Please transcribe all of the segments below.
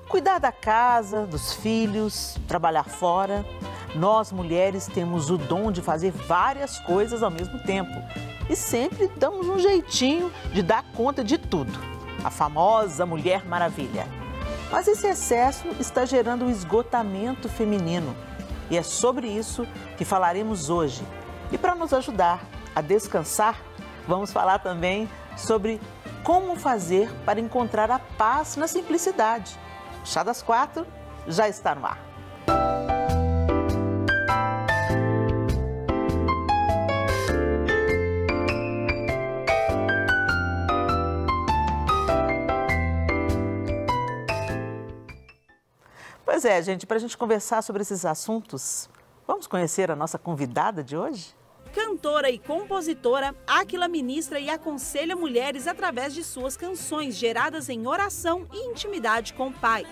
Cuidar da casa, dos filhos, trabalhar fora. Nós, mulheres, temos o dom de fazer várias coisas ao mesmo tempo. E sempre damos um jeitinho de dar conta de tudo. A famosa Mulher Maravilha. Mas esse excesso está gerando um esgotamento feminino. E é sobre isso que falaremos hoje. E para nos ajudar a descansar, vamos falar também sobre como fazer para encontrar a paz na simplicidade. O Chá das 4 já está no ar. Pois é, gente, para a gente conversar sobre esses assuntos, vamos conhecer a nossa convidada de hoje? Cantora e compositora, Áquila ministra e aconselha mulheres através de suas canções geradas em oração e intimidade com o Pai.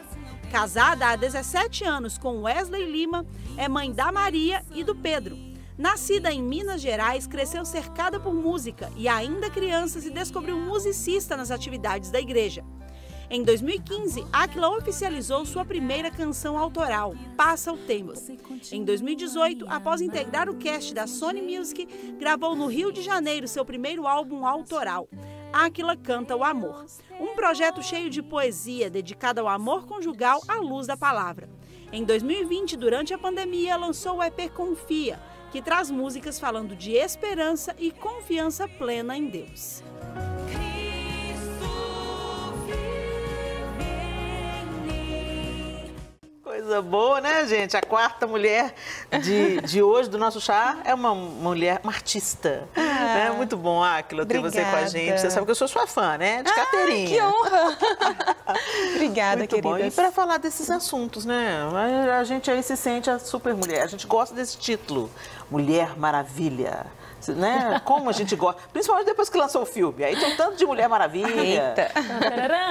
Casada há 17 anos com Wesley Lima, é mãe da Maria e do Pedro. Nascida em Minas Gerais, cresceu cercada por música e ainda criança se descobriu musicista nas atividades da igreja. Em 2015, Áquila oficializou sua primeira canção autoral, Passa o Tempo. Em 2018, após integrar o cast da Sony Music, gravou no Rio de Janeiro seu primeiro álbum autoral, Áquila Canta o Amor. Um projeto cheio de poesia, dedicado ao amor conjugal à luz da palavra. Em 2020, durante a pandemia, lançou o EP Confia, que traz músicas falando de esperança e confiança plena em Deus. Coisa boa, né, gente? A quarta mulher de hoje do nosso chá é uma mulher, uma artista. Né? Muito bom, Áquila, ter você com a gente. Você sabe que eu sou sua fã, né? De carteirinha. Que honra! Obrigada, muito querida. Bom. E para falar desses assuntos, né? A gente aí se sente a super mulher. A gente gosta desse título, Mulher Maravilha. Né? Como a gente gosta, principalmente depois que lançou o filme. Aí tem um tanto de Mulher Maravilha,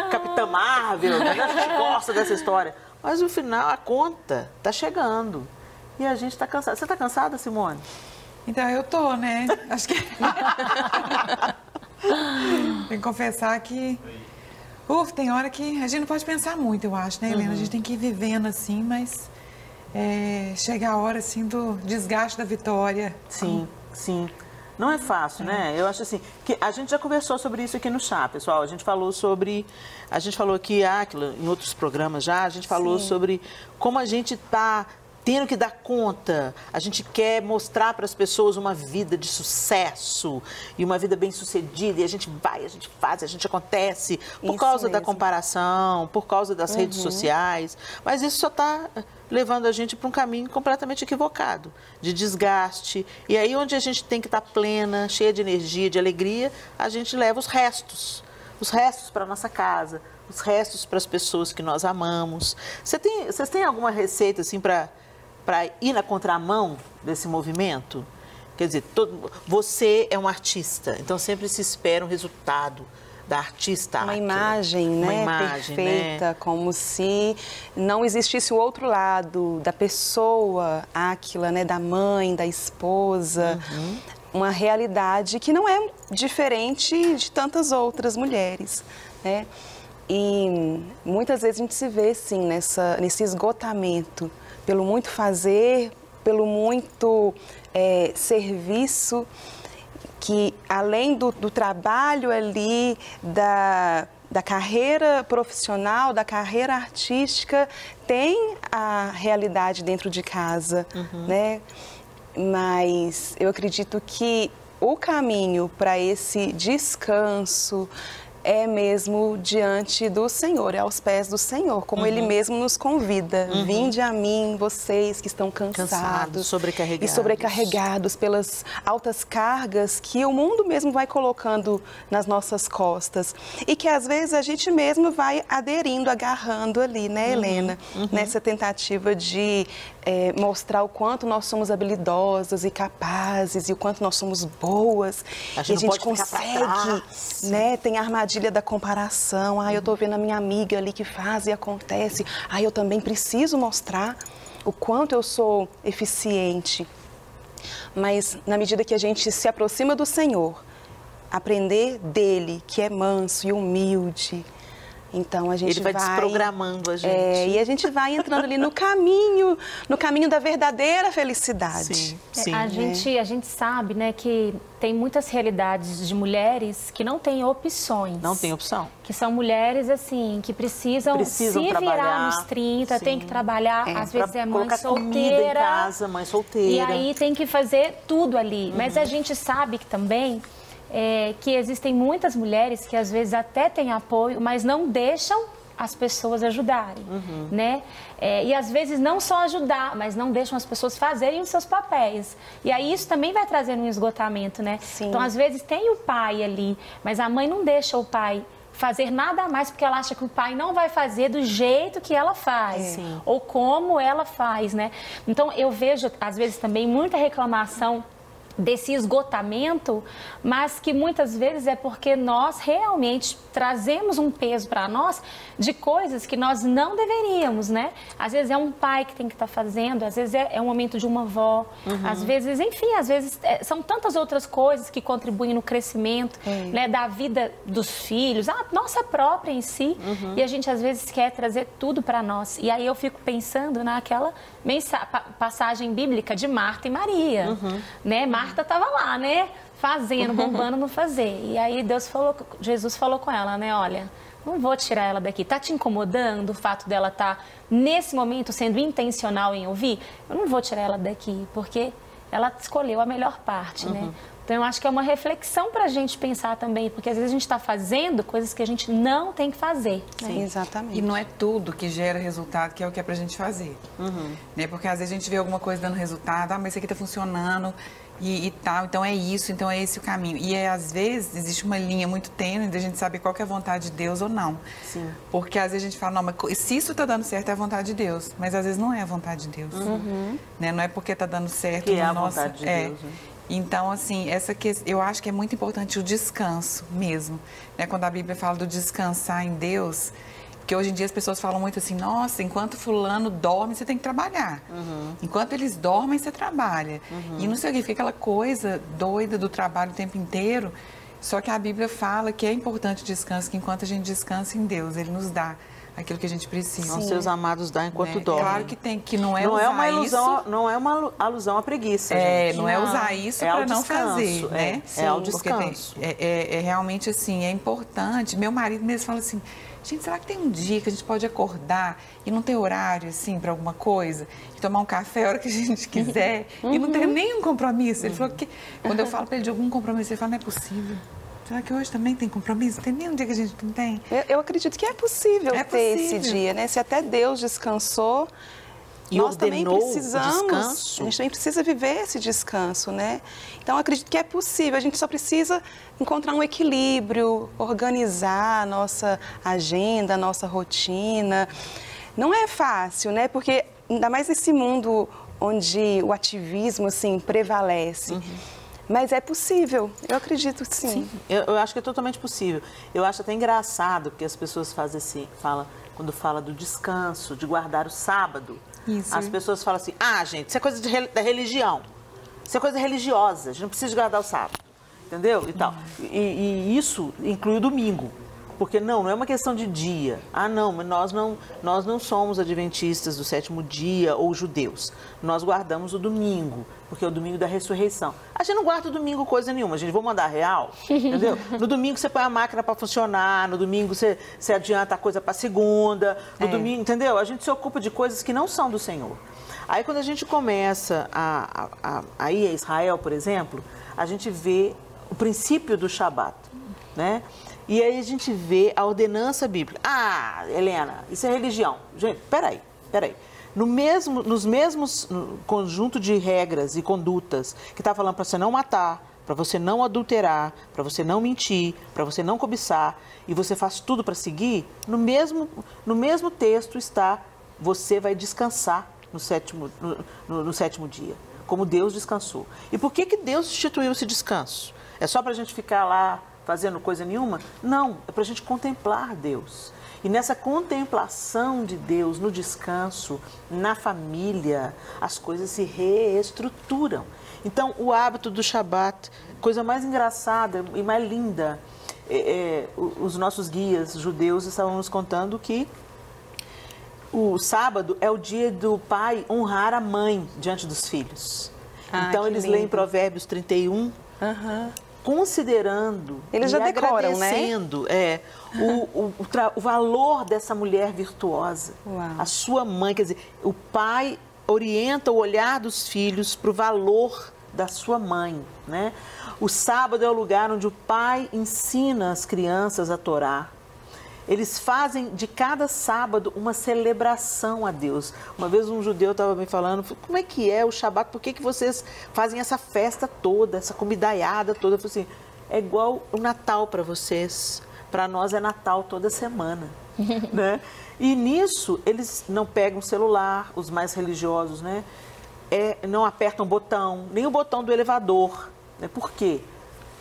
Capitã Marvel, né? A gente gosta dessa história. Mas no final a conta tá chegando e a gente tá cansada. Você tá cansada, Simone? Então eu tô, né? Acho que tem que confessar que tem hora que a gente não pode pensar muito, eu acho, né, Helena? A gente tem que ir vivendo assim, mas chega a hora assim do desgaste da vitória. Sim, sim. Não é fácil, né? Eu acho assim, que a gente já conversou sobre isso aqui no chá, pessoal. A gente falou aqui, Áquila, em outros programas já, a gente falou sobre como a gente tá tendo que dar conta. A gente quer mostrar para as pessoas uma vida de sucesso e uma vida bem-sucedida. E a gente vai, a gente faz, a gente acontece por causa da comparação, por causa das redes sociais. Mas isso só está levando a gente para um caminho completamente equivocado, de desgaste. E aí onde a gente tem que estar plena, cheia de energia, de alegria, a gente leva os restos para a nossa casa, os restos para as pessoas que nós amamos. Vocês têm alguma receita assim para ir na contramão desse movimento? Quer dizer, você é um artista, então sempre se espera um resultado da artista. Uma imagem, né, perfeita, né? Como se não existisse o outro lado da pessoa, Áquila, né, da mãe, da esposa. Uma realidade que não é diferente de tantas outras mulheres, né? E muitas vezes a gente se vê, sim, nesse esgotamento, pelo muito fazer, pelo muito serviço, que além do trabalho ali, da carreira profissional, da carreira artística, tem a realidade dentro de casa, né? Mas eu acredito que o caminho para esse descanso é mesmo diante do Senhor, é aos pés do Senhor, como Ele mesmo nos convida. Vinde a mim, vocês que estão cansados sobrecarregados. E sobrecarregados pelas altas cargas que o mundo mesmo vai colocando nas nossas costas. E que às vezes a gente mesmo vai aderindo, agarrando ali, né, Helena? Nessa tentativa de mostrar o quanto nós somos habilidosas e capazes e o quanto nós somos boas. A gente consegue, né? Tem a armadilha da comparação. Eu tô vendo a minha amiga ali que faz e acontece. Eu também preciso mostrar o quanto eu sou eficiente. Mas na medida que a gente se aproxima do Senhor, aprender dele, que é manso e humilde, Então a gente Ele vai desprogramando a gente. E a gente vai entrando ali no caminho da verdadeira felicidade. Sim, sim. A gente sabe, né, que tem muitas realidades de mulheres que não têm opções. Não tem opção. Que são mulheres, assim, que precisam se virar nos 30, tem que trabalhar, às vezes é mãe solteira. Comida em casa, mãe solteira. E aí tem que fazer tudo ali. Mas a gente sabe que também que existem muitas mulheres que às vezes até têm apoio, mas não deixam as pessoas ajudarem, né? E às vezes não só ajudar, mas não deixam as pessoas fazerem os seus papéis. E aí isso também vai trazendo um esgotamento, né? Sim. Então às vezes tem o pai ali, mas a mãe não deixa o pai fazer nada a mais porque ela acha que o pai não vai fazer do jeito que ela faz ou como ela faz, né? Então eu vejo às vezes também muita reclamação desse esgotamento, mas que muitas vezes é porque nós realmente trazemos um peso para nós de coisas que nós não deveríamos, né? Às vezes é um pai que tem que estar fazendo, às vezes é um momento de uma avó, às vezes, enfim, às vezes são tantas outras coisas que contribuem no crescimento, né, da vida dos filhos, a nossa própria em si, e a gente às vezes quer trazer tudo para nós. E aí eu fico pensando naquela passagem bíblica de Marta e Maria, né? Marta estava lá, né? Fazendo, bombando no fazer. E aí Jesus falou com ela, né? Olha, não vou tirar ela daqui. Tá te incomodando o fato dela estar, nesse momento, sendo intencional em ouvir? Eu não vou tirar ela daqui, porque ela escolheu a melhor parte, né? Então, eu acho que é uma reflexão para a gente pensar também, porque às vezes a gente está fazendo coisas que a gente não tem que fazer. Né? Sim, exatamente. E não é tudo que gera resultado que é o que é para a gente fazer. Né? Porque às vezes a gente vê alguma coisa dando resultado, mas isso aqui está funcionando e tal, então é isso, então é esse o caminho. E às vezes existe uma linha muito tênue de a gente saber qual que é a vontade de Deus ou não. Sim. Porque às vezes a gente fala, não, mas se isso está dando certo é a vontade de Deus, mas às vezes não é a vontade de Deus. Né? Não é porque está dando certo. Que é a vontade de Deus, né? Então, assim, eu acho que é muito importante o descanso mesmo. Né? Quando a Bíblia fala do descansar em Deus, porque hoje em dia as pessoas falam muito assim, nossa, enquanto fulano dorme, você tem que trabalhar. Enquanto eles dormem, você trabalha. E não sei o que, fica aquela coisa doida do trabalho o tempo inteiro. Só que a Bíblia fala que é importante o descanso, que enquanto a gente descansa em Deus, Ele nos dá aquilo que a gente precisa. Os seus amados dá enquanto dormem. Claro que tem, que não é uma ilusão, não é uma alusão à preguiça, gente. Não é usar isso para não fazer, né? É ao descanso. É realmente assim, é importante. Meu marido mesmo fala assim, gente, será que tem um dia que a gente pode acordar e não ter horário, assim, para alguma coisa? E tomar um café a hora que a gente quiser e não ter nenhum compromisso? Ele falou que, quando eu falo para ele de algum compromisso, ele fala, não é possível. Será que hoje também tem compromisso? Tem nenhum dia que a gente não tem? Eu acredito que é possível ter esse dia, né? Se até Deus descansou, e nós também precisamos. Descanso. A gente também precisa viver esse descanso, né? Então, eu acredito que é possível. A gente só precisa encontrar um equilíbrio, organizar a nossa agenda, a nossa rotina. Não é fácil, né? Porque ainda mais nesse mundo onde o ativismo, assim, prevalece. Mas é possível, eu acredito que sim. Eu acho que é totalmente possível. Eu acho até engraçado, porque as pessoas fazem assim, quando fala do descanso, de guardar o sábado, as pessoas falam assim, gente, isso é coisa da religião, isso é coisa religiosa, a gente não precisa guardar o sábado, entendeu? E tal. E isso inclui o domingo. Porque não é uma questão de dia. Não, mas nós não somos adventistas do sétimo dia ou judeus. Nós guardamos o domingo, porque é o domingo da ressurreição. A gente não guarda o domingo coisa nenhuma, gente. Vamos mandar real, entendeu? No domingo você põe a máquina para funcionar, no domingo você adianta a coisa para segunda, no domingo, entendeu? A gente se ocupa de coisas que não são do Senhor. Aí quando a gente começa a ir a Israel, por exemplo, a gente vê o princípio do Shabat, né? E aí a gente vê a ordenança bíblica. Helena, isso é religião. Gente, peraí. Nos mesmos conjunto de regras e condutas que está falando para você não matar, para você não adulterar, para você não mentir, para você não cobiçar, e você faz tudo para seguir, no mesmo texto está, você vai descansar no sétimo dia, como Deus descansou. E por que Deus instituiu esse descanso? É só para a gente ficar lá fazendo coisa nenhuma? Não, é para a gente contemplar Deus. E nessa contemplação de Deus, no descanso, na família, as coisas se reestruturam. Então, o hábito do Shabat, coisa mais engraçada e mais linda, os nossos guias judeus estavam nos contando que o sábado é o dia do pai honrar a mãe diante dos filhos. Então, eles leem Provérbios 31, considerando eles já decoram, agradecendo, né? O valor dessa mulher virtuosa. Uau. A sua mãe, quer dizer, o pai orienta o olhar dos filhos para o valor da sua mãe, né? O sábado é o lugar onde o pai ensina as crianças a Torá. Eles fazem de cada sábado uma celebração a Deus. Uma vez um judeu estava me falando, como é que é o Shabat? Por que vocês fazem essa festa toda, essa comidaiada toda? Eu falei assim, é igual o Natal para vocês. Para nós é Natal toda semana, né? E nisso eles não pegam celular, os mais religiosos, né? Não apertam botão, nem o botão do elevador. Né? Por quê?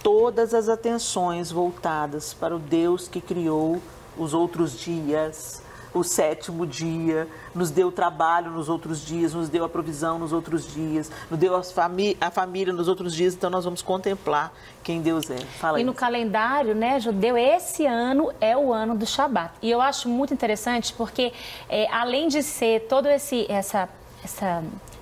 Todas as atenções voltadas para o Deus que criou os outros dias, o 7º dia, nos deu trabalho nos outros dias, nos deu a provisão nos outros dias, nos deu a família nos outros dias, então nós vamos contemplar quem Deus é. Fala aí. E no calendário, né, judeu, esse ano é o ano do Shabat. E eu acho muito interessante porque, além de ser toda essa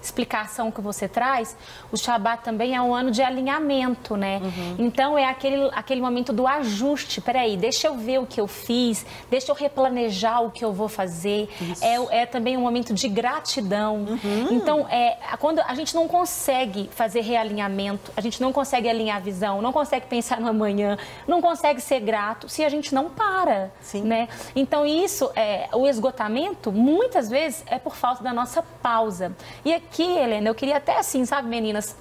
explicação que você traz, o Shabat também é um ano de alinhamento, né? Então, é aquele momento do ajuste. Peraí, deixa eu ver o que eu fiz, deixa eu replanejar o que eu vou fazer. É também um momento de gratidão. Então, quando a gente não consegue fazer realinhamento, a gente não consegue alinhar a visão, não consegue pensar no amanhã, não consegue ser grato se a gente não para, né? Então, o esgotamento, muitas vezes, é por falta da nossa pausa. E aqui, Helena, eu queria até assim, sabe, meninas,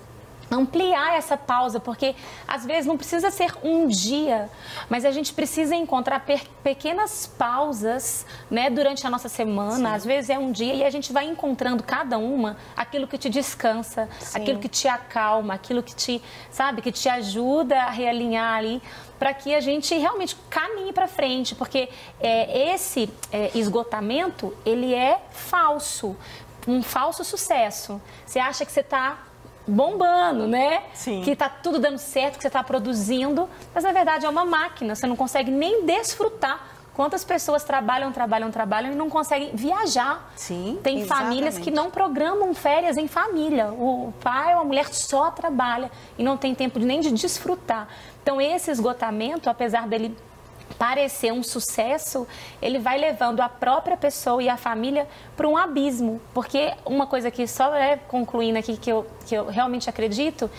ampliar essa pausa, porque às vezes não precisa ser um dia, mas a gente precisa encontrar pequenas pausas, né, durante a nossa semana. Às vezes é um dia e a gente vai encontrando cada uma aquilo que te descansa, aquilo que te acalma, aquilo que te, sabe, que te ajuda a realinhar ali, para que a gente realmente caminhe para frente, porque esse esgotamento, ele é falso. Um falso sucesso. Você acha que você está bombando, né? Sim. Que está tudo dando certo, que você está produzindo, mas na verdade é uma máquina, você não consegue nem desfrutar. Quantas pessoas trabalham e não conseguem viajar? Sim, tem exatamente. Famílias que não programam férias em família. O pai ou a mulher só trabalha e não tem tempo nem de desfrutar. Então esse esgotamento, apesar dele parecer um sucesso, ele vai levando a própria pessoa e a família para um abismo. Porque uma coisa que só concluindo aqui que eu realmente acredito,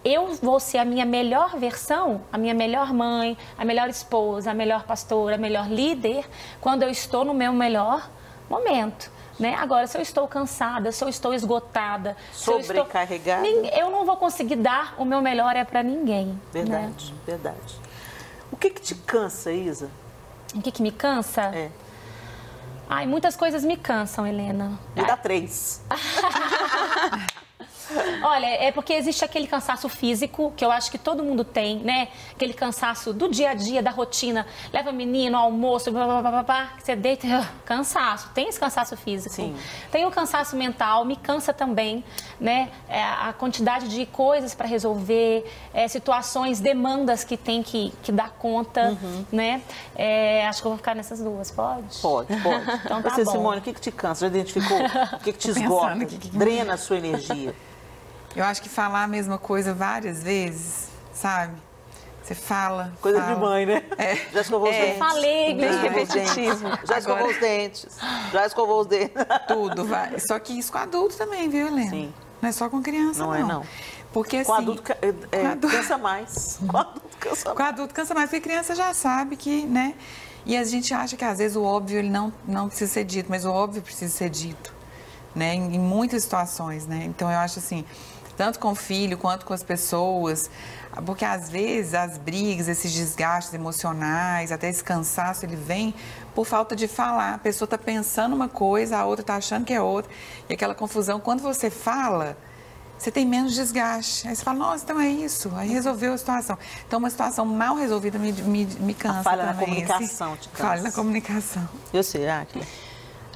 eu vou ser a minha melhor versão, a minha melhor mãe, a melhor esposa, a melhor pastora, a melhor líder, quando eu estou no meu melhor momento. Né? Agora, se eu estou cansada, se eu estou esgotada, sobrecarregada, eu não vou conseguir dar o meu melhor para ninguém. Verdade, né? Verdade. O que te cansa, Isa? O que me cansa? Ai, muitas coisas me cansam, Helena. Me dá 3. Olha, é porque existe aquele cansaço físico, que eu acho que todo mundo tem, né? Aquele cansaço do dia a dia, da rotina. Leva menino, almoço, blá, blá, blá, blá, blá, que você deita, cansaço. Tem esse cansaço físico. Sim. Tem o cansaço mental, me cansa também, né? A quantidade de coisas para resolver, situações, demandas que tem que dar conta, né? Acho que eu vou ficar nessas duas, pode? Pode. Então tá Você, bom. Simone, o que te cansa? Já identificou? O que te esgota? Drena a sua energia? Eu acho que falar a mesma coisa várias vezes, sabe? Você fala. Coisa de mãe, né? Já escovou os dentes. Falei, repetitivo. Já escovou os dentes. Já escovou os dentes. Tudo vai. Só que isso com adulto também, viu, Helena? Sim. Não é só com criança, não. Não é, não. Porque com assim, adulto cansa mais. Com adulto cansa mais. Com adulto cansa mais, porque criança já sabe que, né? E a gente acha que às vezes o óbvio ele não precisa ser dito, mas o óbvio precisa ser dito, né? Em muitas situações, né? Então eu acho assim, tanto com o filho quanto com as pessoas, porque às vezes as brigas, esses desgastes emocionais, até esse cansaço, ele vem por falta de falar. A pessoa está pensando uma coisa, a outra está achando que é outra, e aquela confusão, quando você fala, você tem menos desgaste. Aí você fala, nossa, então é isso, aí resolveu a situação. Então uma situação mal resolvida me cansa. A falha também, na comunicação assim, te cansa. Falha na comunicação. Eu sei, Áquila.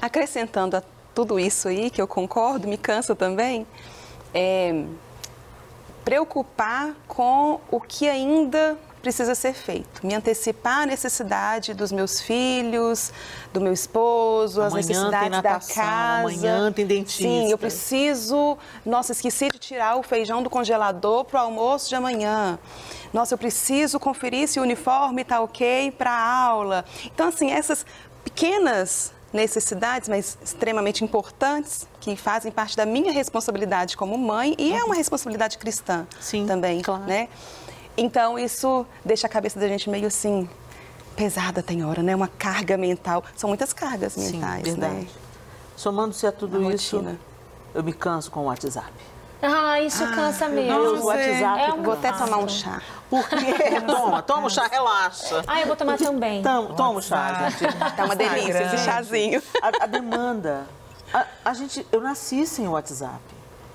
Acrescentando a tudo isso aí, que eu concordo, me cansa também, preocupar com o que ainda precisa ser feito. Me antecipar a necessidade dos meus filhos, do meu esposo, as necessidades da casa. Amanhã tem dentista. Sim, eu preciso... Nossa, esqueci de tirar o feijão do congelador para o almoço de amanhã. Nossa, eu preciso conferir se o uniforme está ok para a aula. Então, assim, essas pequenas necessidades, mas extremamente importantes, que fazem parte da minha responsabilidade como mãe e é uma responsabilidade cristã também, claro, né? Então, isso deixa a cabeça da gente meio assim, pesada tem hora, né? Uma carga mental. São muitas cargas mentais, verdade, né? Somando-se a tudo isso, eu me canso com o WhatsApp. Isso cansa mesmo. O WhatsApp, vou até tomar um chá. Porque toma um chá, relaxa. Eu vou tomar também. Toma um chá, gente. Tá uma delícia esse chazinho. A demanda. Eu nasci sem o WhatsApp.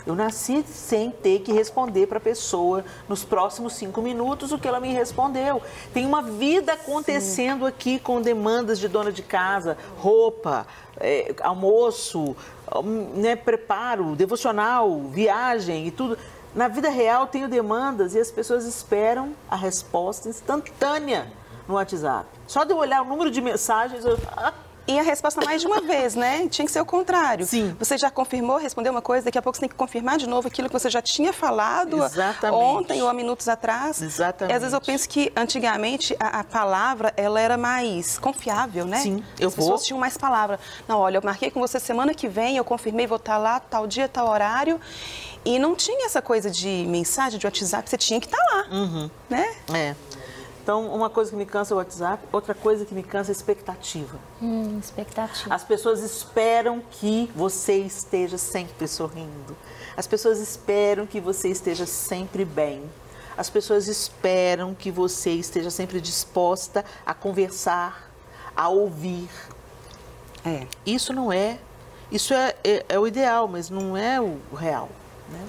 Eu nasci sem ter que responder para a pessoa nos próximos 5 minutos o que ela me respondeu. Tem uma vida acontecendo aqui com demandas de dona de casa, roupa, almoço, né, preparo, devocional, viagem e tudo. Na vida real tenho demandas e as pessoas esperam a resposta instantânea no WhatsApp. Só de eu olhar o número de mensagens, E a resposta mais de uma vez, né? Tinha que ser o contrário. Sim. Você já confirmou, respondeu uma coisa, daqui a pouco você tem que confirmar de novo aquilo que você já tinha falado ontem ou há minutos atrás. Exatamente. E às vezes eu penso que antigamente a palavra, ela era mais confiável, né? Sim, As pessoas tinham mais palavra. Não, olha, eu marquei com você semana que vem, eu confirmei, vou estar lá, tal dia, tal horário. E não tinha essa coisa de mensagem, de WhatsApp, você tinha que estar lá, né? Então, uma coisa que me cansa é o WhatsApp, outra coisa que me cansa é a expectativa. Expectativa. As pessoas esperam que você esteja sempre sorrindo. As pessoas esperam que você esteja sempre bem. As pessoas esperam que você esteja sempre disposta a conversar, a ouvir. Isso não é... Isso é o ideal, mas não é o real, né?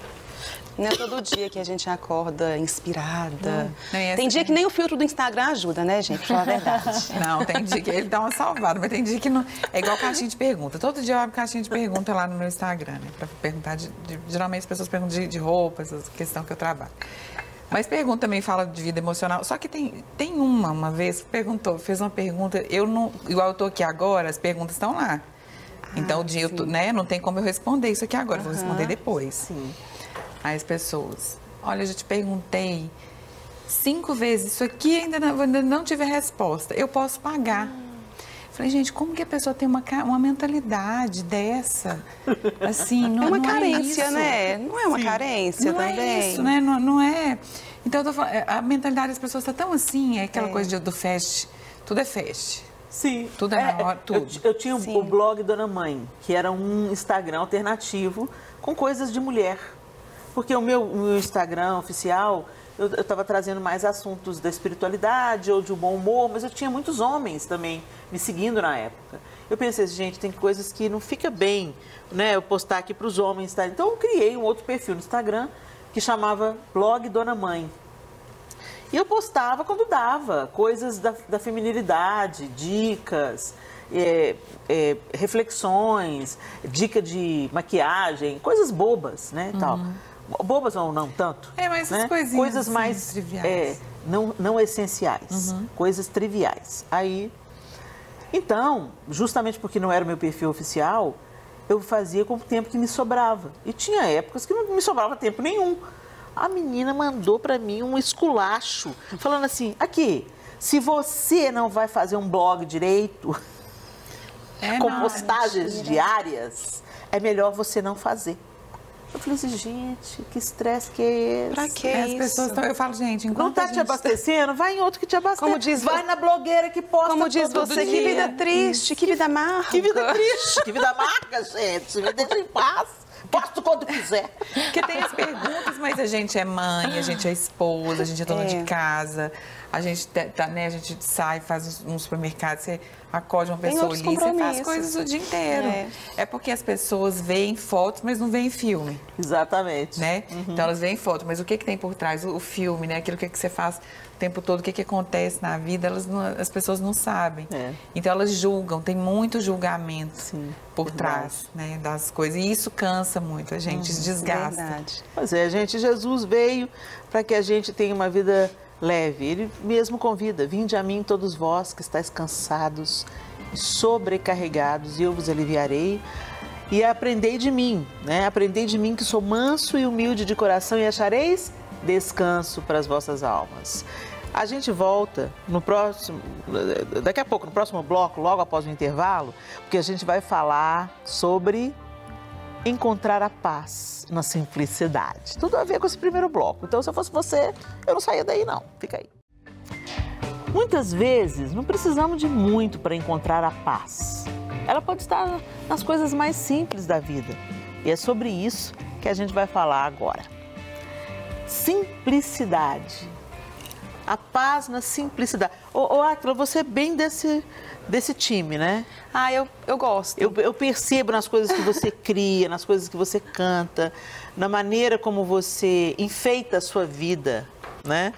Não é todo dia que a gente acorda inspirada. Tem dia que nem o filtro do Instagram ajuda, né, gente? Pra falar a verdade. Não, tem dia que ele dá uma salvada, mas tem dia que não. É igual caixinha de pergunta. Todo dia eu abro caixinha de pergunta lá no meu Instagram, né? Pra perguntar. Geralmente as pessoas perguntam de roupas, essa questão que eu trabalho. Mas pergunta também, fala de vida emocional. Só que tem uma vez, fez uma pergunta. Eu não. Igual eu tô aqui agora, as perguntas estão lá. Então, o dia, né? Não tem como eu responder isso aqui agora, vou responder depois. Sim. Aí as pessoas, olha, eu já te perguntei 5 vezes isso aqui e ainda não tive a resposta. Eu posso pagar. Falei, gente, como que a pessoa tem uma mentalidade dessa? Assim, não é uma carência, isso. Né? Não é uma carência também. Não é isso, né? Não é. Então, eu tô falando, a mentalidade das pessoas está tão assim, é aquela coisa do fast, tudo é fast. Sim. Tudo é na hora, tudo. Eu tinha o blog Dona Mãe, que era um Instagram alternativo com coisas de mulher. Porque o meu Instagram oficial, eu estava trazendo mais assuntos da espiritualidade ou de bom humor, mas eu tinha muitos homens também me seguindo na época. Eu pensei, gente, tem coisas que não fica bem, né, eu postar aqui para os homens, tá? Então eu criei um outro perfil no Instagram que chamava Blog Dona Mãe. E eu postava quando dava, coisas da feminilidade, dicas, reflexões, dica de maquiagem, coisas bobas, né, tal. Bobas ou não tanto. Mas essas coisinhas coisas assim, mais triviais. Não essenciais, coisas triviais. Aí, então, justamente porque não era o meu perfil oficial, eu fazia com o tempo que me sobrava. E tinha épocas que não me sobrava tempo nenhum. A menina mandou para mim um esculacho, falando assim, aqui, se você não vai fazer um blog direito, com postagens diárias, é melhor você não fazer. Eu falei assim, gente, que estresse que é esse? Pra que As isso? pessoas eu falo, gente, enquanto não tá te abastecendo? Vai em outro que te abastece. Como diz, vai na blogueira que posta como diz todo você, dia. que vida triste, que vida amarga. Que vida triste, que vida amarga, gente. Me deixa em paz. Posto quando quiser. Porque tem as perguntas, mas a gente é mãe, a gente é esposa, a gente é dona de casa, a gente né, a gente sai, faz um supermercado, você acode uma pessoa ali, você faz coisas o dia inteiro. É porque as pessoas veem fotos, mas não veem filme. Exatamente. Né? Então elas veem foto, mas o que tem por trás? O filme, né? Aquilo que você faz o tempo todo, o que acontece na vida, as pessoas não sabem. Então elas julgam, tem muito julgamento por trás, né, das coisas. E isso cansa muito a gente, desgasta. Verdade. Pois é, gente, Jesus veio para que a gente tenha uma vida leve. Ele mesmo convida: vinde a mim todos vós que estáis cansados e sobrecarregados, e eu vos aliviarei. E aprendei de mim, né? Aprendei de mim que sou manso e humilde de coração, e achareis descanso para as vossas almas. A gente volta daqui a pouco, no próximo bloco, logo após o intervalo, porque a gente vai falar sobre encontrar a paz na simplicidade. Tudo a ver com esse primeiro bloco. Então, se eu fosse você, eu não saía daí não. Fica aí. Muitas vezes, não precisamos de muito para encontrar a paz. Ela pode estar nas coisas mais simples da vida. E é sobre isso que a gente vai falar agora. Simplicidade. A paz na simplicidade. Áquila, você é bem desse time, né? Ah, eu gosto. Eu percebo nas coisas que você cria, nas coisas que você canta, na maneira como você enfeita a sua vida, né?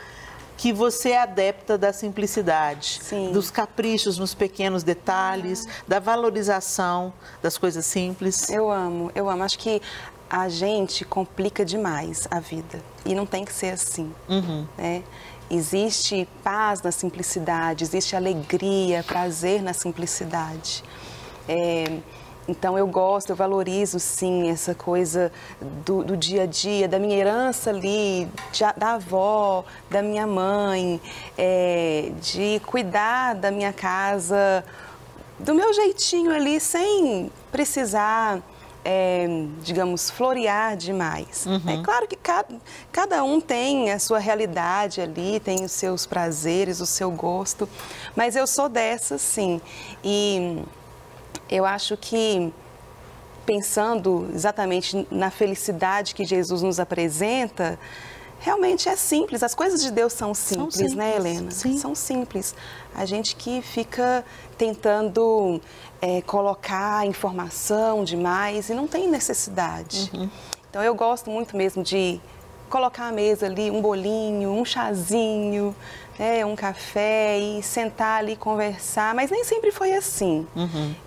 Que você é adepta da simplicidade, sim, dos caprichos nos pequenos detalhes, da valorização das coisas simples. Eu amo. Acho que a gente complica demais a vida e não tem que ser assim, né? Existe paz na simplicidade, existe alegria, prazer na simplicidade. Então eu valorizo sim essa coisa do dia a dia, da minha herança ali, da avó, da minha mãe, de cuidar da minha casa do meu jeitinho ali, sem precisar, digamos, florear demais. É claro que cada um tem a sua realidade ali, tem os seus prazeres, o seu gosto, mas eu sou dessa, sim. E eu acho que, pensando exatamente na felicidade que Jesus nos apresenta, realmente é simples. As coisas de Deus são simples, né, Helena? Sim. São simples. A gente que fica tentando colocar informação demais e não tem necessidade. Então, eu gosto muito mesmo de colocar à mesa ali um bolinho, um chazinho, um café e sentar ali e conversar, mas nem sempre foi assim.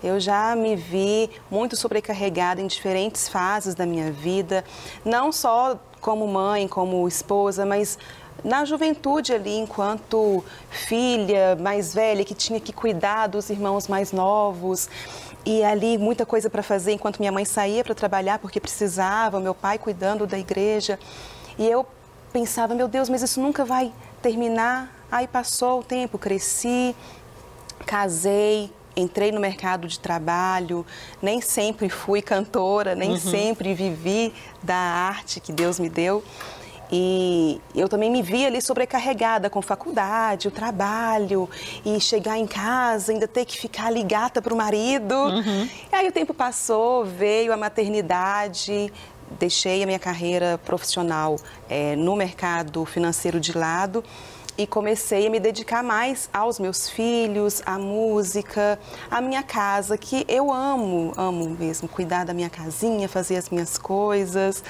Eu já me vi muito sobrecarregada em diferentes fases da minha vida, não só como mãe, como esposa, mas na juventude ali, enquanto filha mais velha, que tinha que cuidar dos irmãos mais novos, e ali muita coisa para fazer enquanto minha mãe saía para trabalhar porque precisava, meu pai cuidando da igreja. E eu pensava, meu Deus, mas isso nunca vai terminar. Aí passou o tempo, cresci, casei, entrei no mercado de trabalho, nem sempre fui cantora, nem sempre vivi da arte que Deus me deu. E eu também me vi ali sobrecarregada com faculdade, o trabalho, e chegar em casa, ainda ter que ficar ali gata para o marido. E aí o tempo passou, veio a maternidade, deixei a minha carreira profissional no mercado financeiro de lado e comecei a me dedicar mais aos meus filhos, à música, à minha casa, que eu amo mesmo, cuidar da minha casinha, fazer as minhas coisas.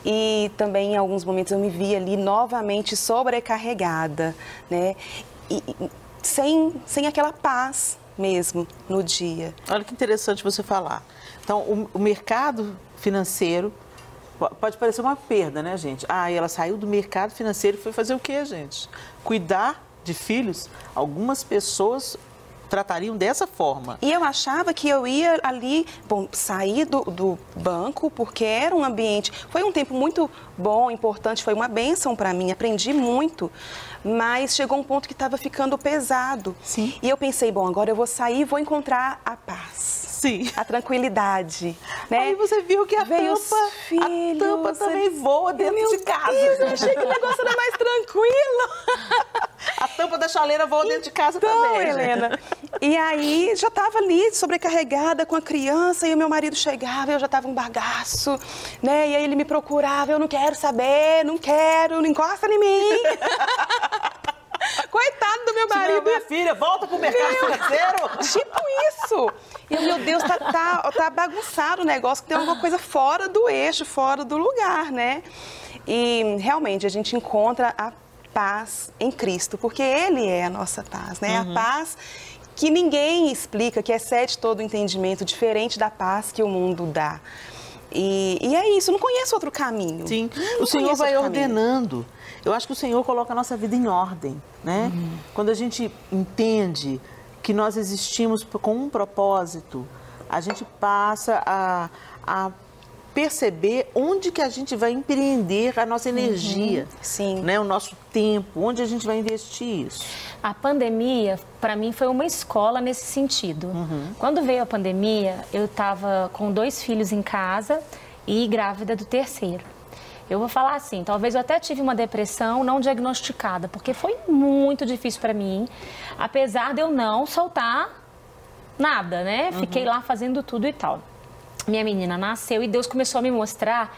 E também em alguns momentos eu me vi ali novamente sobrecarregada, né? E sem aquela paz mesmo no dia. Olha que interessante você falar. Então, o mercado financeiro pode parecer uma perda, né, gente? Ela saiu do mercado financeiro e foi fazer o quê, gente? Cuidar de filhos. Algumas pessoas tratariam dessa forma. E eu achava que eu ia ali, sair do banco, porque era um ambiente... Foi um tempo muito bom, importante, foi uma bênção para mim, aprendi muito. Mas chegou um ponto que estava ficando pesado. Sim. E eu pensei, agora eu vou sair e vou encontrar a paz. Sim. A tranquilidade, né? Aí você viu que a tampa também voa dentro de casa. Deus, eu achei que o negócio era mais tranquilo. A tampa da chaleira voa dentro de casa também, Helena. E aí já estava ali sobrecarregada com a criança e o meu marido chegava e eu já estava um bagaço, né? E aí ele me procurava, eu não quero saber, não encosta em mim. Coitado do meu marido. Minha filha, volta pro mercado financeiro. Tipo isso. E meu Deus, tá bagunçado o negócio, que tem alguma coisa fora do eixo, fora do lugar, né? E realmente a gente encontra a paz em Cristo, porque Ele é a nossa paz, né? A paz que ninguém explica, que excede todo o entendimento, diferente da paz que o mundo dá. E é isso, eu não conheço outro caminho. Sim, o Senhor vai ordenando. Eu acho que o Senhor coloca a nossa vida em ordem, né? Quando a gente entende que nós existimos com um propósito, a gente passa a perceber onde que a gente vai empreender a nossa energia, né? O nosso tempo, onde a gente vai investir isso. A pandemia, para mim, foi uma escola nesse sentido. Quando veio a pandemia, eu estava com 2 filhos em casa e grávida do 3º. Eu vou falar assim, talvez eu até tive uma depressão não diagnosticada, porque foi muito difícil para mim, apesar de eu não soltar nada, né? Fiquei lá fazendo tudo e tal. Minha menina nasceu e Deus começou a me mostrar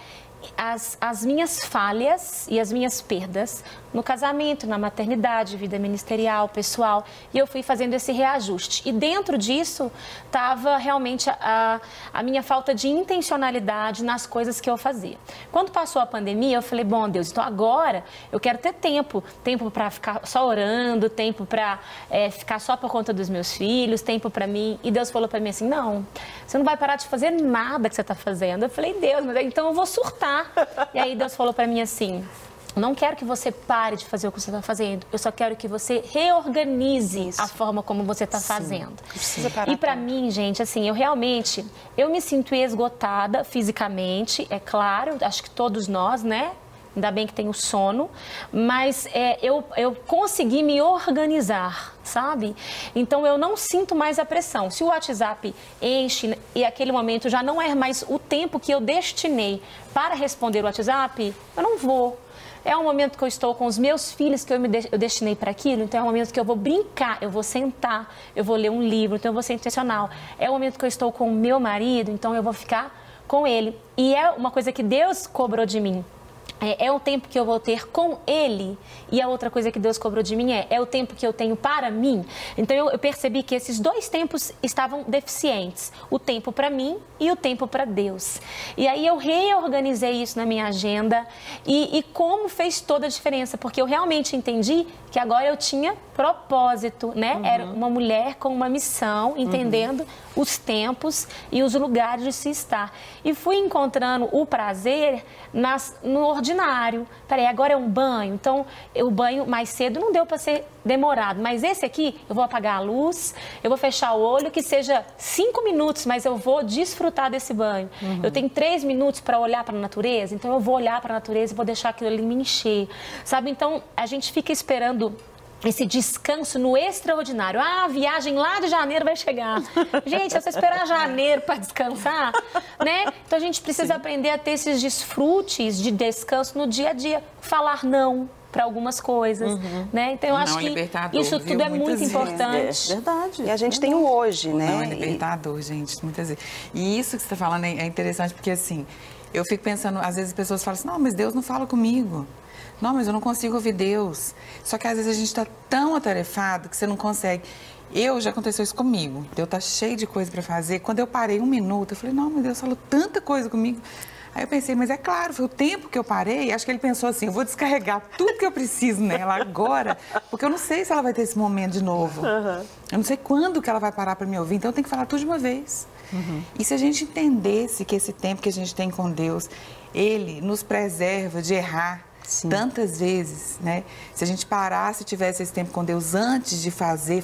as minhas falhas e as minhas perdas no casamento, na maternidade, vida ministerial, pessoal, e eu fui fazendo esse reajuste. E dentro disso estava realmente a minha falta de intencionalidade nas coisas que eu fazia. Quando passou a pandemia, eu falei, bom, Deus, então agora eu quero ter tempo para ficar só orando, tempo para ficar só por conta dos meus filhos, tempo para mim. E Deus falou para mim assim, não, você não vai parar de fazer nada que você está fazendo. Eu falei, Deus, mas então eu vou surtar. E aí Deus falou para mim assim, não quero que você pare de fazer o que você está fazendo, eu só quero que você reorganize a forma como você está fazendo. Precisa parar. E para mim, gente, assim, eu me sinto esgotada fisicamente, é claro, acho que todos nós, né? Ainda bem que tenho sono, mas eu consegui me organizar, sabe? Então, eu não sinto mais a pressão. Se o WhatsApp enche e aquele momento já não é mais o tempo que eu destinei para responder o WhatsApp, eu não vou. É um momento que eu estou com os meus filhos, que eu destinei para aquilo, então é um momento que eu vou brincar, eu vou sentar, eu vou ler um livro, então eu vou ser intencional. É o momento que eu estou com o meu marido, então eu vou ficar com ele. E é uma coisa que Deus cobrou de mim. É o tempo que eu vou ter com ele. E a outra coisa que Deus cobrou de mim é o tempo que eu tenho para mim. Então eu percebi que esses 2 tempos estavam deficientes. O tempo para mim e o tempo para Deus. E aí eu reorganizei isso na minha agenda e como fez toda a diferença. Porque eu realmente entendi que agora eu tinha propósito, né? Era uma mulher com uma missão, entendendo os tempos e os lugares de se estar. E fui encontrando o prazer no ordinário. Peraí, agora é um banho, então o banho mais cedo não deu para ser demorado, mas esse aqui eu vou apagar a luz, eu vou fechar o olho, que seja 5 minutos, mas eu vou desfrutar desse banho. Eu tenho 3 minutos para olhar para a natureza, então eu vou olhar para a natureza e vou deixar aquilo ali me encher, sabe? Então a gente fica esperando esse descanso no extraordinário. Ah, a viagem lá de janeiro vai chegar. Gente, se você esperar janeiro para descansar, né? Então a gente precisa aprender a ter esses desfrutes de descanso no dia a dia. Falar não para algumas coisas, né? Então eu acho que isso tudo é muito importante. É verdade. E a gente tem o hoje, né? Não, é libertador, gente, muitas vezes. E isso que você está falando é interessante porque, assim, eu fico pensando, às vezes as pessoas falam assim, não, mas Deus não fala comigo. Não, mas eu não consigo ouvir Deus. Só que às vezes a gente está tão atarefado que você não consegue. Já aconteceu isso comigo. Deus tá cheio de coisa para fazer. Quando eu parei 1 minuto, eu falei, não, mas Deus falou tanta coisa comigo. Aí eu pensei, mas é claro, foi o tempo que eu parei. Acho que ele pensou assim, eu vou descarregar tudo que eu preciso nela agora, porque eu não sei se ela vai ter esse momento de novo. Eu não sei quando que ela vai parar para me ouvir, então eu tenho que falar tudo de uma vez. E se a gente entendesse que esse tempo que a gente tem com Deus, Ele nos preserva de errar, tantas vezes, né? Se a gente parasse e tivesse esse tempo com Deus antes de fazer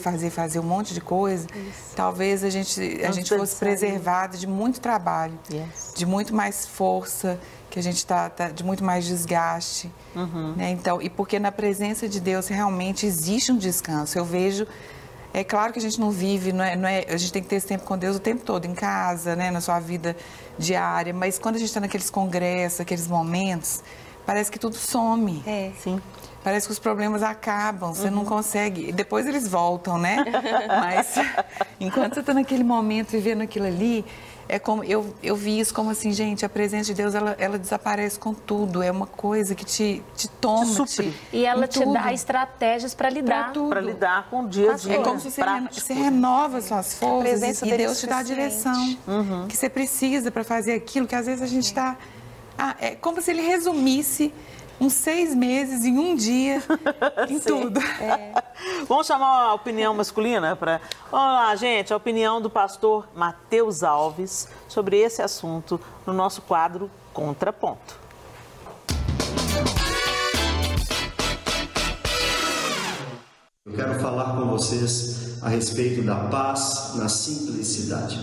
um monte de coisa, talvez a gente fosse preservado de muito trabalho, de muito mais força, que a gente está de muito mais desgaste, né? Então, e porque na presença de Deus realmente existe um descanso. Eu vejo, é claro que a gente não vive, a gente tem que ter esse tempo com Deus o tempo todo, em casa, né? Na sua vida diária, mas quando a gente está naqueles congressos, aqueles momentos, parece que tudo some. Sim. Parece que os problemas acabam, você não consegue. Depois eles voltam, né? Mas enquanto você está naquele momento, vivendo aquilo ali, é como eu vi isso como assim, gente, a presença de Deus, ela desaparece com tudo. É uma coisa que te toma. Te supre. E ela te dá estratégias para lidar. Para lidar com o dia a dia. É como se você renova suas forças e Deus te dá a direção que você precisa para fazer aquilo que às vezes a gente está... é como se ele resumisse uns 6 meses, em um dia, em tudo. Vamos chamar a opinião masculina para... Vamos lá, gente, a opinião do pastor Matheus Alves sobre esse assunto no nosso quadro Contraponto. Eu quero falar com vocês a respeito da paz na simplicidade.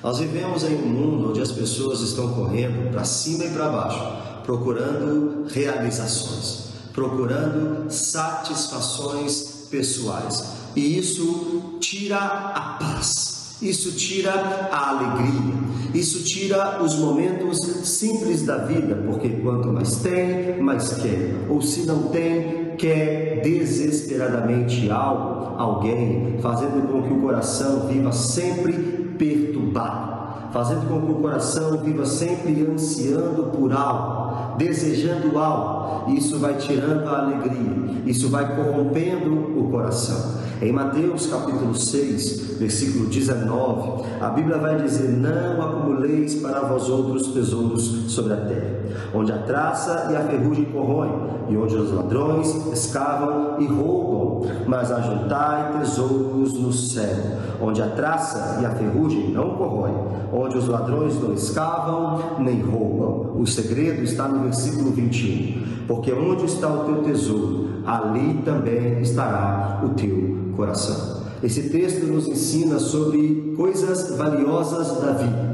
Nós vivemos em um mundo onde as pessoas estão correndo para cima e para baixo, procurando realizações, procurando satisfações pessoais. E isso tira a paz, isso tira a alegria, isso tira os momentos simples da vida, porque quanto mais tem, mais quer. Ou se não tem, quer desesperadamente algo, alguém, fazendo com que o coração viva sempre perturbado, fazendo com que o coração viva sempre ansiando por algo, desejando algo. Isso vai tirando a alegria, isso vai corrompendo o coração. Em Mateus capítulo 6, versículo 19, a Bíblia vai dizer: não acumuleis para vós outros tesouros sobre a terra, onde a traça e a ferrugem corroem, e onde os ladrões escavam e roubam, mas ajuntai tesouros no céu, onde a traça e a ferrugem não corroem, onde os ladrões não escavam nem roubam. O segredo está no versículo 21, porque onde está o teu tesouro, ali também estará o teu coração. Esse texto nos ensina sobre coisas valiosas da vida.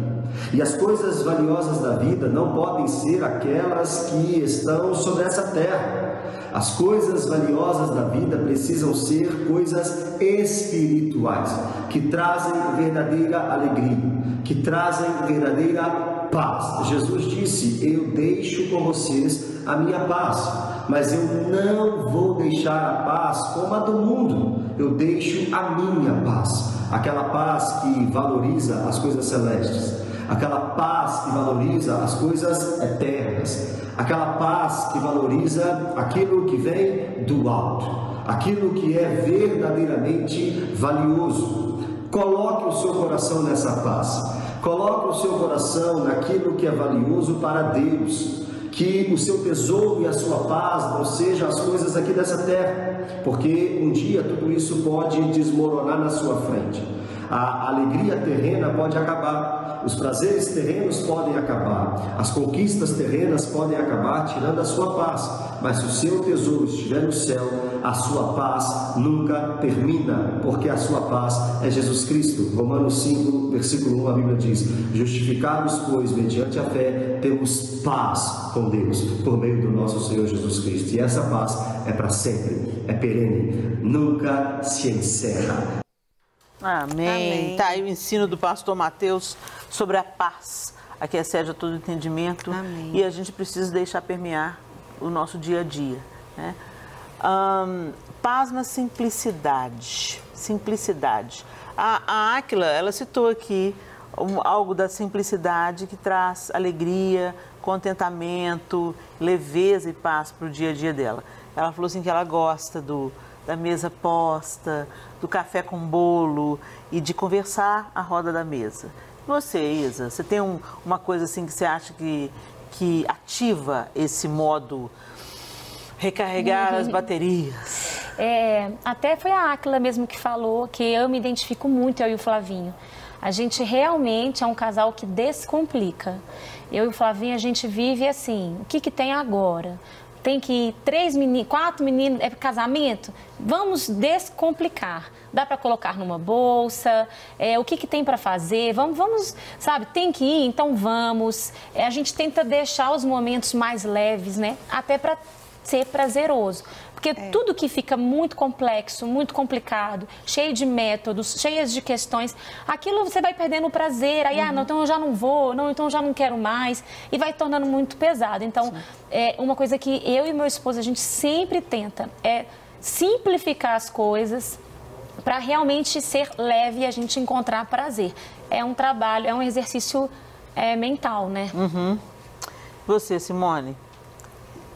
E as coisas valiosas da vida não podem ser aquelas que estão sobre essa terra. As coisas valiosas da vida precisam ser coisas espirituais, que trazem verdadeira alegria, que trazem verdadeira paz. Jesus disse: eu deixo com vocês a minha paz, mas eu não vou deixar a paz como a do mundo. Eu deixo a minha paz, aquela paz que valoriza as coisas celestes, aquela paz que valoriza as coisas eternas, aquela paz que valoriza aquilo que vem do alto, aquilo que é verdadeiramente valioso. Coloque o seu coração nessa paz, coloque o seu coração naquilo que é valioso para Deus. Que o seu tesouro e a sua paz não sejam as coisas aqui dessa terra, porque um dia tudo isso pode desmoronar na sua frente. A alegria terrena pode acabar, os prazeres terrenos podem acabar, as conquistas terrenas podem acabar tirando a sua paz, mas se o seu tesouro estiver no céu, a sua paz nunca termina, porque a sua paz é Jesus Cristo. Romanos 5, versículo 1, a Bíblia diz: justificados, pois, mediante a fé, temos paz com Deus, por meio do nosso Senhor Jesus Cristo. E essa paz é para sempre, é perene, nunca se encerra. Amém. Tá aí o ensino do pastor Matheus sobre a paz, a que excede a todo entendimento. Amém. E a gente precisa deixar permear o nosso dia a dia, né? Paz na simplicidade. Simplicidade. A Áquila, ela citou aqui algo da simplicidade que traz alegria, contentamento, leveza e paz para o dia a dia dela. Ela falou assim que ela gosta da mesa posta, do café com bolo e de conversar à roda da mesa. E você, Isa, você tem uma coisa assim que você acha que ativa esse modo recarregar as baterias? Até foi a Áquila mesmo que falou que eu me identifico muito, eu e o Flavinho. A gente realmente é um casal que descomplica. Eu e o Flavinho, a gente vive assim, o que tem agora? Tem que ir 4 meninos, é casamento? Vamos descomplicar. Dá para colocar numa bolsa, o que tem para fazer? Vamos, sabe, tem que ir, então vamos. A gente tenta deixar os momentos mais leves, né? Até para ser prazeroso. Porque tudo que fica muito complexo, muito complicado, cheio de métodos, cheias de questões, aquilo você vai perdendo o prazer. Aí, não, então eu já não vou, não, então eu já não quero mais. E vai tornando muito pesado. Então, uma coisa que eu e meu esposo, a gente sempre tenta é simplificar as coisas para realmente ser leve e a gente encontrar prazer. É um trabalho, é um exercício mental, né? Você, Simone?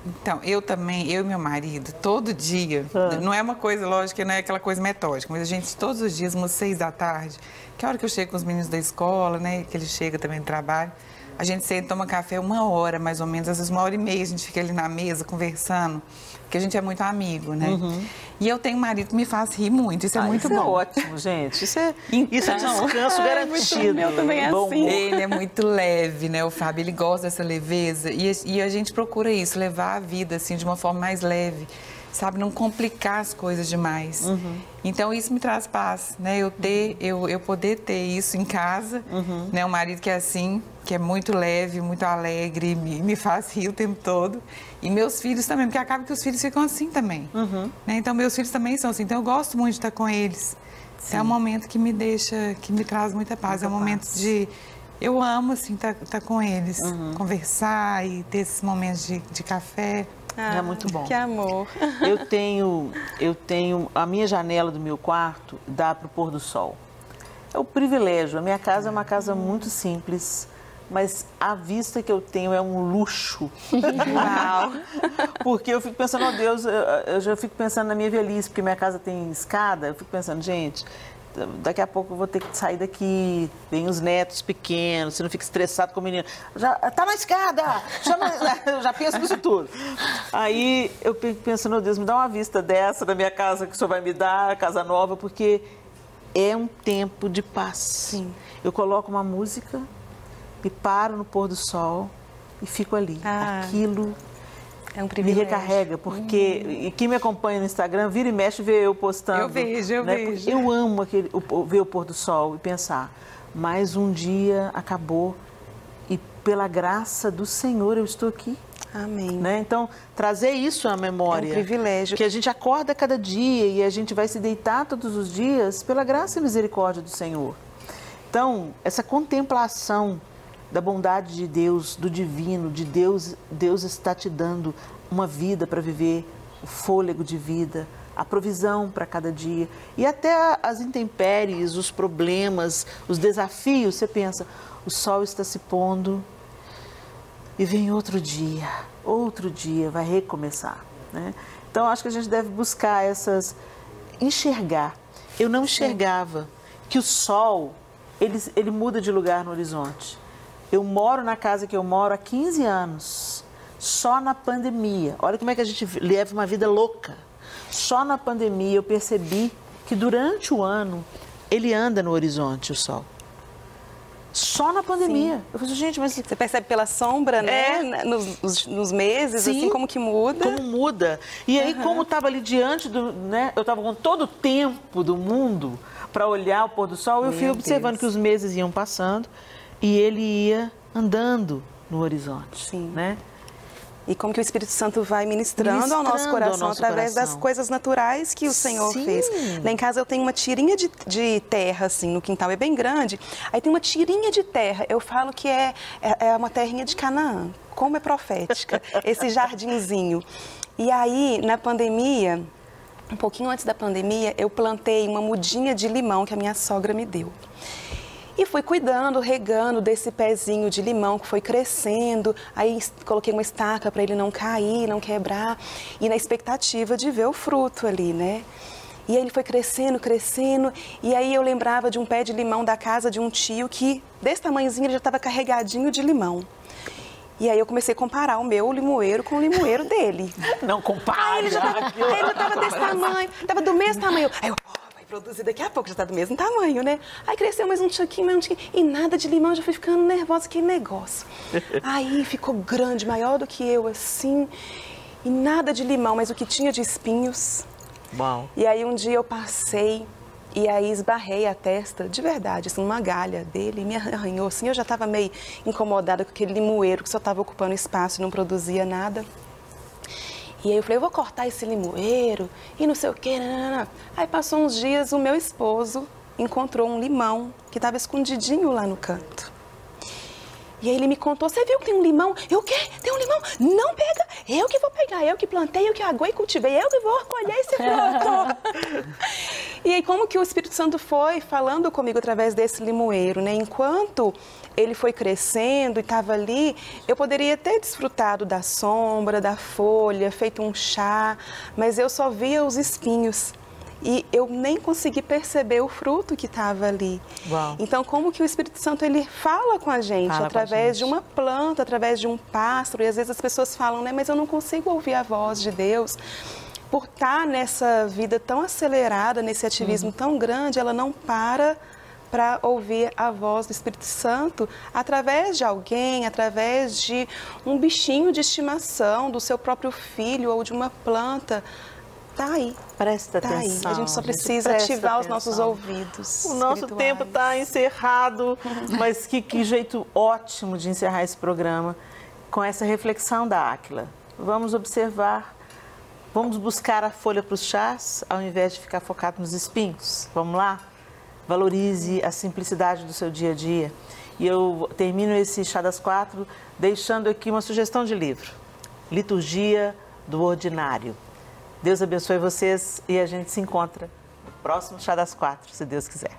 Então, eu e meu marido, todo dia, não é uma coisa, lógico, não é aquela coisa metódica, mas a gente, todos os dias, umas 6 da tarde, que é a hora que eu chego com os meninos da escola, né, que eles chegam também do trabalho, A gente senta e toma café 1 hora, mais ou menos, às vezes 1h30, a gente fica ali na mesa conversando, porque a gente é muito amigo, né? E eu tenho um marido que me faz rir muito, isso é muito bom. Isso é ótimo, gente. Isso é descanso garantido. Eu também é assim. Ele é muito leve, né, o Fábio? Ele gosta dessa leveza e a gente procura isso, levar a vida, assim, de uma forma mais leve. Sabe, não complicar as coisas demais. Então, isso me traz paz, né? Eu poder ter isso em casa, né? Um marido que é assim, que é muito leve, muito alegre, me faz rir o tempo todo. E meus filhos também, porque acaba que os filhos ficam assim também. Né? Então, meus filhos também são assim. Então, eu gosto muito de estar com eles. É um momento que me traz muita paz. É um momento de... Eu amo, assim, estar com eles. Conversar e ter esses momentos de café. É muito bom. Que amor. Eu tenho a minha janela do meu quarto dá para o pôr do sol. É o privilégio. A minha casa é uma casa muito simples, mas a vista que eu tenho é um luxo. Uau. Porque eu fico pensando, oh Deus, eu já fico pensando na minha velhice, porque minha casa tem escada. Eu fico pensando, gente, daqui a pouco eu vou ter que sair daqui, vem os netos pequenos, você não fica estressado com o menino. Já tá na escada! Eu já penso nisso tudo. Aí eu penso, meu Deus, me dá uma vista dessa da minha casa que o senhor vai me dar, casa nova, porque é um tempo de paz. Sim. Eu coloco uma música, me paro no pôr do sol e fico ali. Aquilo é um privilégio. Me recarrega, porque e quem me acompanha no Instagram, vira e mexe, vê eu postando. Eu vejo. Eu amo ver o pôr do sol e pensar, mais um dia acabou e pela graça do Senhor eu estou aqui. Amém. Né? Então, trazer isso à memória. É um privilégio. Que a gente acorda cada dia e a gente vai se deitar todos os dias pela graça e misericórdia do Senhor. Então, essa contemplação da bondade de Deus, do divino, de Deus, Deus está te dando uma vida para viver, o fôlego de vida, a provisão para cada dia. E até as intempéries, os problemas, os desafios, você pensa, o sol está se pondo e vem outro dia vai recomeçar. Né? Então, acho que a gente deve buscar enxergar. Eu não enxergava que o sol, ele muda de lugar no horizonte. Eu moro na casa que eu moro há 15 anos, só na pandemia. Olha como é que a gente leva uma vida louca. Só na pandemia eu percebi que durante o ano ele anda no horizonte, o sol. Só na pandemia. Sim. Eu falei, gente, mas... Você percebe pela sombra, né? Nos meses, sim, assim, como que muda. Como muda. E aí, como estava ali diante do... né? Eu estava com todo o tempo do mundo para olhar o pôr do sol, eu fui observando que os meses iam passando e ele ia andando no horizonte. Sim. Né? E como que o Espírito Santo vai ministrando ao nosso coração através das coisas naturais que o Senhor fez. Lá em casa eu tenho uma tirinha de terra, assim, no quintal, é bem grande. Aí tem uma tirinha de terra, eu falo que é uma terrinha de Canaã. Como é profética, esse jardinzinho. E aí, na pandemia, um pouquinho antes da pandemia, eu plantei uma mudinha de limão que a minha sogra me deu. E fui cuidando, regando desse pezinho de limão que foi crescendo. Aí coloquei uma estaca para ele não cair, não quebrar. E na expectativa de ver o fruto ali, né? E aí ele foi crescendo, crescendo. E aí eu lembrava de um pé de limão da casa de um tio que, desse tamanhozinho, ele já estava carregadinho de limão. E aí eu comecei a comparar o meu limoeiro com o limoeiro dele. Não compara! Aí ele já estava desse tamanho, estava do mesmo tamanho. Aí eu... produzir daqui a pouco, já está do mesmo tamanho, né? Aí cresceu mais um tiquinho, e nada de limão, já fui ficando nervosa, que negócio. Aí ficou grande, maior do que eu, assim, e nada de limão, mas o que tinha de espinhos. Uau. E aí um dia eu passei e aí esbarrei a testa, de verdade, assim, uma galha dele, e me arranhou, assim, eu já estava meio incomodada com aquele limoeiro que só estava ocupando espaço e não produzia nada. E aí eu falei, eu vou cortar esse limoeiro e não sei o quê. Não. Aí passou uns dias, o meu esposo encontrou um limão que estava escondidinho lá no canto. E aí ele me contou, você viu que tem um limão? Eu, o quê? Tem um limão? Não pega, eu que vou pegar, eu que plantei, eu que aguei e cultivei, eu que vou colher esse fruto. E aí como que o Espírito Santo foi falando comigo através desse limoeiro, né? Enquanto ele foi crescendo e estava ali, eu poderia ter desfrutado da sombra, da folha, feito um chá, mas eu só via os espinhos. e eu nem consegui perceber o fruto que estava ali. Uau. Então, como que o Espírito Santo, ele fala com a gente através de uma planta, através de um pássaro, e às vezes as pessoas falam, né, mas eu não consigo ouvir a voz de Deus. Por estar nessa vida tão acelerada, nesse ativismo tão grande, ela não para ouvir a voz do Espírito Santo através de alguém, através de um bichinho de estimação, do seu próprio filho ou de uma planta. Tá aí. Presta atenção. Aí. A gente só precisa ativar os nossos ouvidos. O nosso tempo está encerrado, mas que jeito ótimo de encerrar esse programa com essa reflexão da Áquila. Vamos observar, vamos buscar a folha para os chás, ao invés de ficar focado nos espinhos. Vamos lá? Valorize a simplicidade do seu dia a dia. E eu termino esse Chá das Quatro deixando aqui uma sugestão de livro. Liturgia do Ordinário. Deus abençoe vocês e a gente se encontra no próximo Chá das Quatro, se Deus quiser.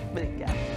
Obrigada.